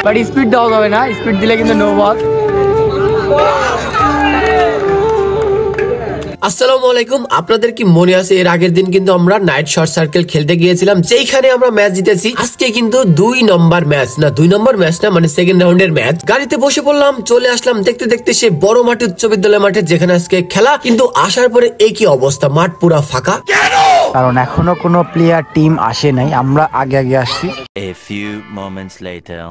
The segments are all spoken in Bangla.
বাট স্পিড দেওয়া যাবে না, স্পিড দিলে কিন্তু নো বল। আসসালামু আলাইকুম। আপনাদের কি মনে আছে এর আগের দিন কিন্তু আমরা নাইট শর্ট সার্কেল খেলতে গিয়েছিলাম, যেখানে আমরা ম্যাচ জিতেছি। আজকে কিন্তু 2 নম্বর ম্যাচ না মানে সেকেন্ড রাউন্ডের ম্যাচ। গাড়িতে বসে পড়লাম, চলে আসলাম দেখতে দেখতে সে বড় মাঠে, উচ্চ বিদ্যালয় মাঠে, যেখানে আজকে খেলা। কিন্তু আসার পরে একই অবস্থা, মাঠ পুরা ফাঁকা, কারণ এখনো কোনো প্লেয়ার টিম আসে নাই, আমরা আগে আসছি।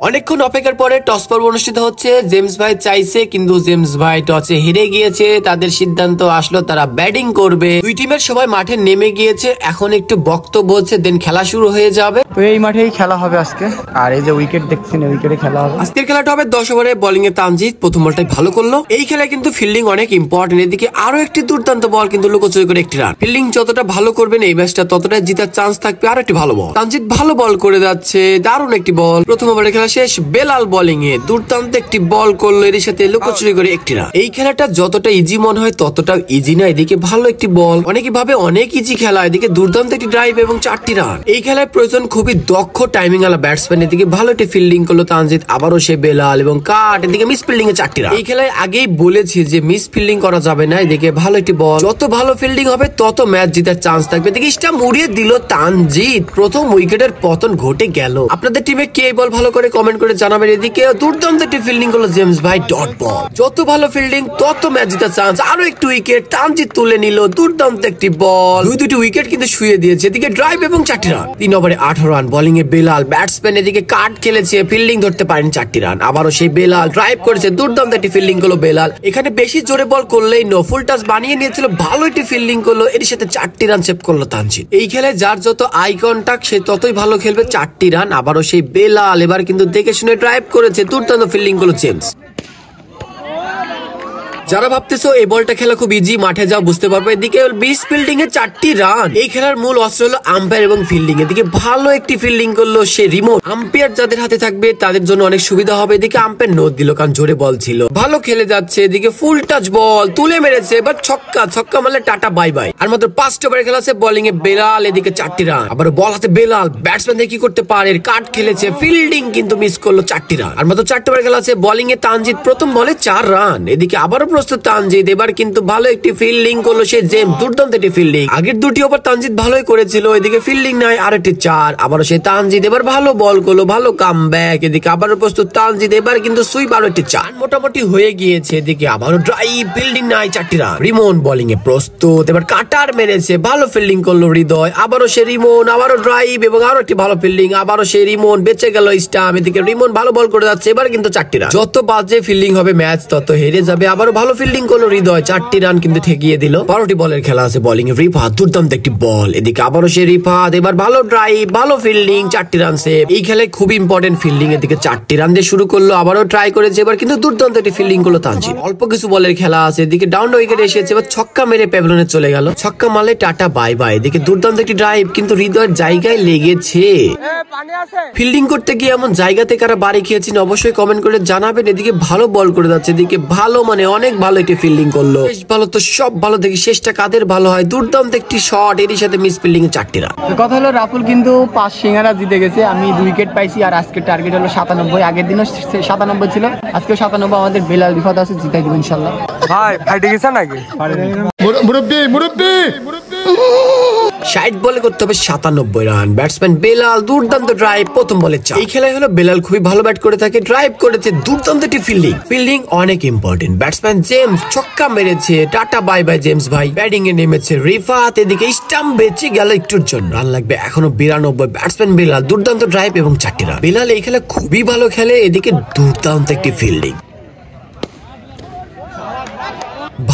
অনেকক্ষণ অপেক্ষার পরে টস পর্ব অনুষ্ঠিত হচ্ছে। জেমস ভাই চাইছে, কিন্তু জেমস ভাই টসে হেরে গিয়েছে। তাদের সিদ্ধান্ত আসলো তারা ব্যাটিং করবে। দুই টিমের সবাই মাঠে নেমে গিয়েছে, এখন একটু বক্তব্য হচ্ছে, দেন খেলা শুরু হয়ে যাবে। তো এই মাঠেই খেলা হবে আজকে। আর এই যে উইকেট দেখছেন, উইকেটে খেলা হবে। আজকের খেলাটা হবে 10 ওভারে। বোলিং এ তানজিদ প্রথম বলটাই ভালো করলো। এই খেলায় কিন্তু ফিল্ডিং অনেক ইম্পর্টেন্ট। এদিকে আরো একটি দুর্দান্ত বল, কিন্তু লুকোচুরি করে একটি রান। ফিল্ডিং যতটা ভালো করবেন এই ম্যাচটা ততটাই জিতার চান্স থাকবে। আরো একটি ভালো বল, তানজিদ ভালো বল করে যাচ্ছে, দারুণ একটি বল। প্রথম ওভারে খেলা শেষ। বেলাল বোলিং এ দুর্দান্ত একটি বল করলো, এর সাথে লুকোচুরি করে একটি রান। এই খেলাটা যতটা ইজি মনে হয় ততটাও ইজি না। এদিকে ভালো একটি বল, অনেকে ভাবে অনেক ইজি খেলা, এদিকে দুর্দান্ত একটি ড্রাইভ এবং 4টি রান। এই খেলায় প্রয়োজন খুবই দক্ষ টাইমিং আলা ব্যাটসম্যান। এদিকে ভালো একটি ফিল্ডিং করলো তানজিদ, আবারও সে বেলাল এবং কাট। এদিকে মিস ফিল্ডিং এ 4টি রান। এই খেলায় আগেই বলেছি যে মিস ফিল্ডিং করা যাবে না। এদিকে ভালো একটি বল, যত ভালো ফিল্ডিং হবে তত ম্যাচ জিতার চান্স থাকবে। এদিকে স্টাম্প উড়িয়ে দিল তানজিদ, প্রথম উইকেটের পতন ঘটে গেল। আপনাদের টিমে কে বল ভালো করে কমেন্ট করে জানাবেন। এদিকে দুর্দান্ত একটি ফিল্ডিং করলো জেমস ভাই, ডট বল। যত ভালো ফিল্ডিং তত ম্যাচ জিতার চান্স। আরো একটু উইকেট তানজিদ তুলে নিল, দুর্দান্ত একটি বল। দুটি উইকেট কিন্তু শুয়ে দিয়েছে। এদিকে ড্রাইভ এবং 4টি রান। 3 ওভারে 18 রান। বোলিং এ বেলাল, ব্যাটসম্যান এদিকে কাট খেলেছে, ফিল্ডিং ধরতে পারেন, 4টি রান। আবারও সেই বেলাল ড্রাইভ করেছে, দুর্দান্ত একটি ফিল্ডিং করলো বেলাল। এখানে বেশি জোরে বল করলেই নো, ফুল টাচ বানিয়ে নিয়েছিল, ভালো একটি ফিল্ডিং করলো, এর সাথে 4টি রান সেভ করলো তানজিদ। এই খেলায় যার যত আই কন্টাক্ট সে ততই ভালো খেলবে, 4টি রান। আবারও সেই বেলাল এবার কিন্তু দেখে শুনে ড্রাইভ করেছে, দুর্দান্ত ফিল্ডিং করলো জেমস। যারা ভাবতেছো এই বলটা খেলা খুব ইজি, মাঠে যাও বুঝতে পারবে। এদিকে বিস ফিল্ডিং এ 4টি রান। এই খেলার মূল অস্ত্র হলো আম্পায়ার এবং ফিল্ডিং। এদিকে ভালো একটি ফিল্ডিং করলো সে রিমোট। আম্পায়ার যাদের হাতে থাকবে তাদের জন্য অনেক সুবিধা হবে। এদিকে আম্পায়ার নোট দিল, কারণ জোরে বল ছিল, ভালো খেলে যাচ্ছে। এদিকে ফুল টাচ বল তুলে মেরেছে, এবার ছক্কা মারলে টাটা বাই বাই। আর মাত্র 5 ওভারে খেলা আছে। বোলিং এ বেলাল, এদিকে 4টি রান। আবার বল হাতে বেলাল, ব্যাটসম্যান কি করতে পারে, কাট খেলেছে, ফিল্ডিং কিন্তু মিস করলো, 4টি রান। আর মাত্র 4 ওভারে খেলা আছে। বোলিং এ তানজিদ প্রথম বলে 4 রান। এদিকে আবারও প্রস্তুত তানজিদ, এবার কিন্তু ভালো একটি ফিল্ডিং করলো সে জেমস, দুর্দান্ত একটি ফিল্ডিং। আগের 2টি ওভার তানজিদ ভালোই করেছিল। এদিকে ফিল্ডিং নাই, আরেকটি 4। আবারও সে তানজিদ এবার ভালো বল করলো, ভালো কামব্যাক। এদিকে আবারও প্রস্তুত তানজিদ, এবার কিন্তু সুইপ, আরো একটি 4 মোটামুটি হয়ে গিয়েছে। এদিকে আবারও ড্রাইভ, ফিল্ডিং নাই, 4টি রান। রিমন বোলিং এ প্রস্তুত, এবার কাটার মেরেছে, ভালো ফিল্ডিং করলো হৃদয়। আবারও সে রিমন, আবারও ড্রাইভ এবং আরো একটি ভালো ফিল্ডিং। আবারও সে রিমন, বেঁচে গেল স্টাম্প। এদিকে রিমন ভালো বল করে যাচ্ছে, এবার কিন্তু 4টি রান। যত বাজে ফিল্ডিং হবে ম্যাচ তত হেরে যাবে। আবারও ভালো ফিল্ডিং করলো হৃদয়, 4টি রান কিন্তু ঠেকিয়ে দিল। 12টি বলের খেলা আছে। বোলিং এ রিফাত, দুর্দান্ত একটি বল। এদিকে আবারও সে রিফাত, এবার ভালো ড্রাইভ, ভালো ফিল্ডিং, 4টি রান সেভ। এই খেলায় খুব ইম্পর্টেন্ট ফিল্ডিং। এদিকে 4টি রান দিয়ে শুরু করলো, আবারও ট্রাই করেছে, এবার কিন্তু দুর্দান্ত একটি ফিল্ডিং করলো তানজিদ। অল্প কিছু বলের খেলা আছে। এদিকে ডাউন উইকেট এসেছে, এবার ছক্কা মেরে প্যাভিলিয়নে চলে গেল, ছক্কা মারলে টাটা বাই বাই। এদিকে দুর্দান্ত একটি ড্রাইভ, কিন্তু হৃদয়ের জায়গায় লেগেছে। ফিল্ডিং করতে গিয়ে এমন জায়গাতে কারা বাড়ি খেয়েছেন অবশ্যই কমেন্ট করে জানাবেন। এদিকে ভালো বল করে যাচ্ছে, এদিকে ভালো মানে অনেক ভালো একটি ফিল্ডিং করলো, ভালো তো সব ভালো। দেখি শেষটা কাদের ভালো হয়, দুর্দান্ত একটি শট, এর সাথে মিস ফিল্ডিং এ 4টি রান। কথা হলো রাফুল কিন্তু 5 সিঙ্গারা জিতে গেছে, আমি 2 উইকেট পাইছি। আর আজকের টার্গেট হলো 97। আগের দিনও 97 ছিল, আজকেও 97। আমাদের বেলাল রিফাত আছে, জিতাই দেব ইনশাআল্লাহ। ভাই ফাইটে গেছে নাকি মুরব্বি 60 বলে করতে হবে 97 রান। ব্যাটসম্যান বেলাল, দুর্দান্ত ড্রাইভ, প্রথম বলে 4। এই খেলায় হলো বেলাল খুবই ভালো ব্যাট করে থাকে, ড্রাইভ করেছে, দুর্দান্ত একটি ফিল্ডিং অনেক ইম্পর্টেন্ট। ব্যাটসম্যান জেমস ছক্কা মেরেছে, টাটা বাই বাই জেমস ভাই। ব্যাটিং এ নেমেছে রিফাত, এদিকে স্টাম্প বেঁচে গেল একটুর জন্য, রান লাগবে এখনো 92। ব্যাটসম্যান বেলাল, দুর্দান্ত ড্রাইভ এবং 4টি রান। বেলাল এই খেলা খুবই ভালো খেলে, এদিকে দুর্দান্ত একটি ফিল্ডিং,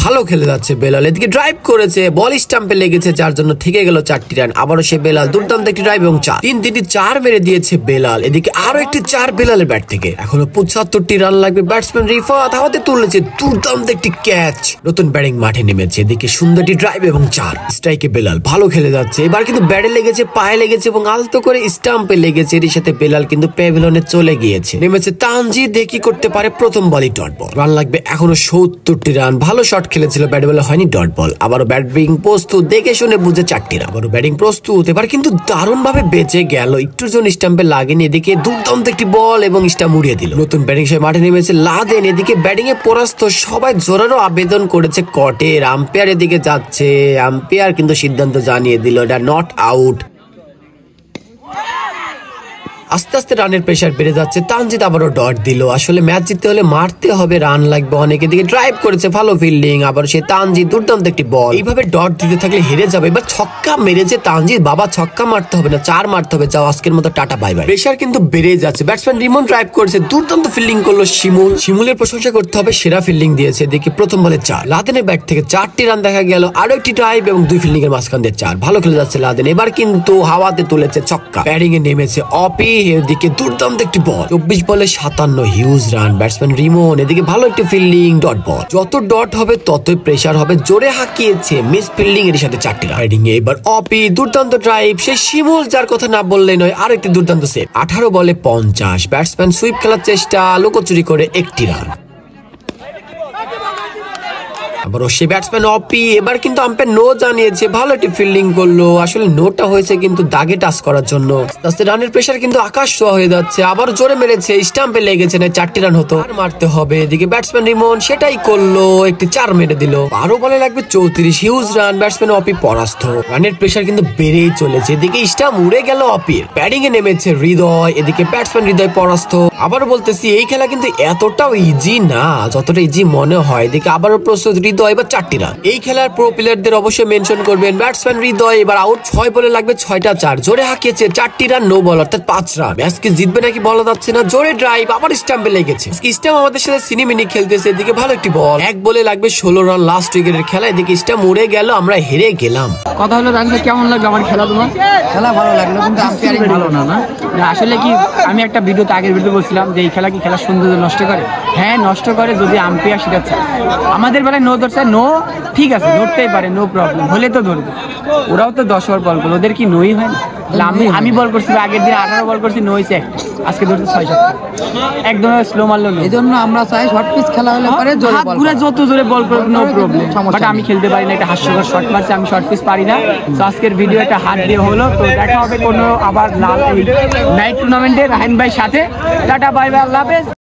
ভালো খেলে যাচ্ছে বেলাল। এদিকে ড্রাইভ করেছে, বল স্টাম্পে লেগেছে, যার জন্য থেকে গেল 4টি রান। আবারও সে বেলাল, দুর্দান্ত একটি ড্রাইভ এবং 4। 3টি 4 মেরে দিয়েছে বেলাল। এদিকে আরো একটি 4 বেলালের ব্যাট থেকে, এখনো 75টি রান লাগবে। ব্যাটসম্যান রিফাত হাতে তুলেছে, দুর্দান্ত একটি ক্যাচ। নতুন ব্যাটিং মাঠে নেমেছে, এদিকে সুন্দর একটি ড্রাইভ এবং 4। স্ট্রাইকে বেলাল ভালো খেলে যাচ্ছে, এবার কিন্তু ব্যাটে লেগেছে, পায়ে লেগেছে এবং আলতো করে স্টাম্পে লেগেছে। এর সাথে বেলাল কিন্তু প্যাভিলিয়নে চলে গিয়েছে। নেমেছে তানজিদ, দেখি করতে পারে, প্রথম বলই ডট বল। রান লাগবে এখনো 70টি রান, ভালো শট খেলেছিল, ব্যাট বলে হয়নি, ডট বল। আবারও ব্যাটিং প্রস্তুত, দেখে শুনে বুঝে 4টি রান। আবারও ব্যাটিং প্রস্তুত, এবার কিন্তু দারুণ ভাবে বেঁচে গেল, একটুর জন্য স্টাম্পে লাগেনি। এদিকে দুর্দান্ত একটি বল এবং স্টাম্প উড়িয়ে দিল। নতুন ব্যাটিং হিসেবে মাঠে নেমেছে লাদেন, এদিকে ব্যাটিং এ পরাস্ত। সবাই জোরালো আবেদন করেছে কটের, আম্পায়ার এদিকে যাচ্ছে, আম্পায়ার কিন্তু সিদ্ধান্ত জানিয়ে দিল এটা নট আউট। আস্তে আস্তে রানের প্রেসার বেড়ে যাচ্ছে, তানজিদ আবারও ডট দিল। আসলে ম্যাচ জিততে হলে মারতে হবে, রান লাগবে অনেক। এদিকে ড্রাইভ করেছে, ভালো ফিল্ডিং, আবার সে তানজিদ দুর্দান্ত একটি বল। এইভাবে ডট দিতে থাকলে হেরে যাবে। এবার ছক্কা মেরেছে তানজিদ, বাবা ছক্কা মারতে হবে না, 4 মারতে হবে, যাও আজকের মতো টাটা বাই বাই। প্রেসার কিন্তু বেড়ে যাচ্ছে, ব্যাটসম্যান রিমন ড্রাইভ করেছে, দুর্দান্ত ফিল্ডিং করলো শিমুলের প্রশংসা করতে হবে, সেরা ফিল্ডিং দিয়েছে। এদিকে প্রথম বলে 4, লাদেনের ব্যাট থেকে 4টি রান দেখা গেল, আরো একটি ড্রাইভ এবং 2 ফিল্ডিং এর মাঝখান দিয়ে 4। ভালো খেলে যাচ্ছে লাদেন, এবার কিন্তু হাওয়াতে তুলেছে ছক্কা। ব্যাটিং এ নেমেছে অপি, এদিকে দুর্দান্ত একটি বল, 24 বলে 57, হিউজ রান। ব্যাটসম্যান রিমন, এদিকে ভালো একটি ফিল্ডিং, ডট বল। যত ডট হবে ততই প্রেসার হবে, জোরে হাঁকিয়েছে, মিস ফিল্ডিং এর সাথে 4টি রান। ব্যাটিং এ এবার অপি, দুর্দান্ত ড্রাইভ, সে শিমুল যার কথা না বললে নয়, আর একটি দুর্দান্ত সেভ। 18 বলে 50, ব্যাটসম্যান সুইপ খেলার চেষ্টা, লুকোচুরি করে 1টি রান। আবারও সে ব্যাটসম্যান অপি, এবার কিন্তু আম্পায়ার নো জানিয়েছে, ভালো একটি ফিল্ডিং করলো। আসলে নোটা হয়েছে কিন্তু দাগে টাচ করার জন্য। আস্তে আস্তে রানের প্রেসার কিন্তু আকাশ ছোঁয়া হয়ে যাচ্ছে, আবার জোরে মেরেছে, স্টাম্পে লেগেছে না, 4টি রান হতো, আর মারতে হবে। এদিকে ব্যাটসম্যান রিমন সেটাই করলো, একটি 4 মেরে দিল। 12 বলে লাগবে 34, হিউজ রান। ব্যাটসম্যান অপি পরাস্ত, রানের প্রেসার কিন্তু বেড়েই চলেছে। এদিকে স্টাম্প উড়ে গেল অপির। ব্যাটিং এ নেমেছে হৃদয়, এদিকে ব্যাটসম্যান হৃদয় পরাস্ত। আবার বলতেছি এই খেলা কিন্তু এতটাও ইজি না, যতটা ইজি মনে হয়। এদিকে আবারও প্রস্তুত হৃদয়, এবার 4টি রান। এই খেলার প্রো প্লেয়ারদের অবশ্যই মেনশন করবেন। ব্যাটসম্যান হৃদয় এবার আউট, 6 বলে লাগবে 6টা 4, জোরে হাঁকিয়েছে, 4টি রান, নো বল, অর্থাৎ 5 রান। ম্যাচ কি জিতবে নাকি বলা যাচ্ছে না, জোরে ড্রাইভ, আবার স্টাম্পে লেগেছে। স্টাম্প আমাদের সাথে সিনেমিনি খেলতেছে। এদিকে ভালো একটি বল, 1 বলে লাগবে 16 রান, লাস্ট উইকেটের খেলা। এদিকে স্টাম্প উড়ে গেল, আমরা হেরে গেলাম। কথা হলো রানটা কেমন লাগলো আমার খেলা? তোমার খেলা ভালো লাগলো, কিন্তু আম্পায়ারিং ভালো না। না আসলে কি, আমি একটা ভিডিওতে আগের ভিডিও বলছিলাম যে এই খেলা কি খেলার সৌন্দর্য নষ্ট করে? হ্যাঁ নষ্ট করে, যদি আম্পায়ার সেটা চায়। আমাদের বেলায় নো ধরছে, নো ঠিক আছে, ধরতেই পারে, নো প্রবলেম, হলে তো ধরবে। ওরাও তো 10 ওভার বল করলো, ওদের কি নই হয় না? আমি বল করছি আগের দিন 18 বল করছি, নো হয়েছে একটা, আজকে ধরছে 6-7, একদম স্লো মারলো। এই জন্য আমরা চাই শর্ট পিচ খেলা হলে পরে জোরে বল, যত জোরে বল করবে নো প্রবলেম। বাট আমি খেলতে পারি না, একটা হাস্যকর শর্ট মারছে, আমি শর্ট পিচ পারি না। তো আজকের ভিডিও একটা হাত দিয়ে হলো। তো দেখা হবে কোনো আবার নাইট টুর্নামেন্টে রাহিন ভাইয়ের সাথে। টাটা বাই বাই, আল্লাহ হাফেজ।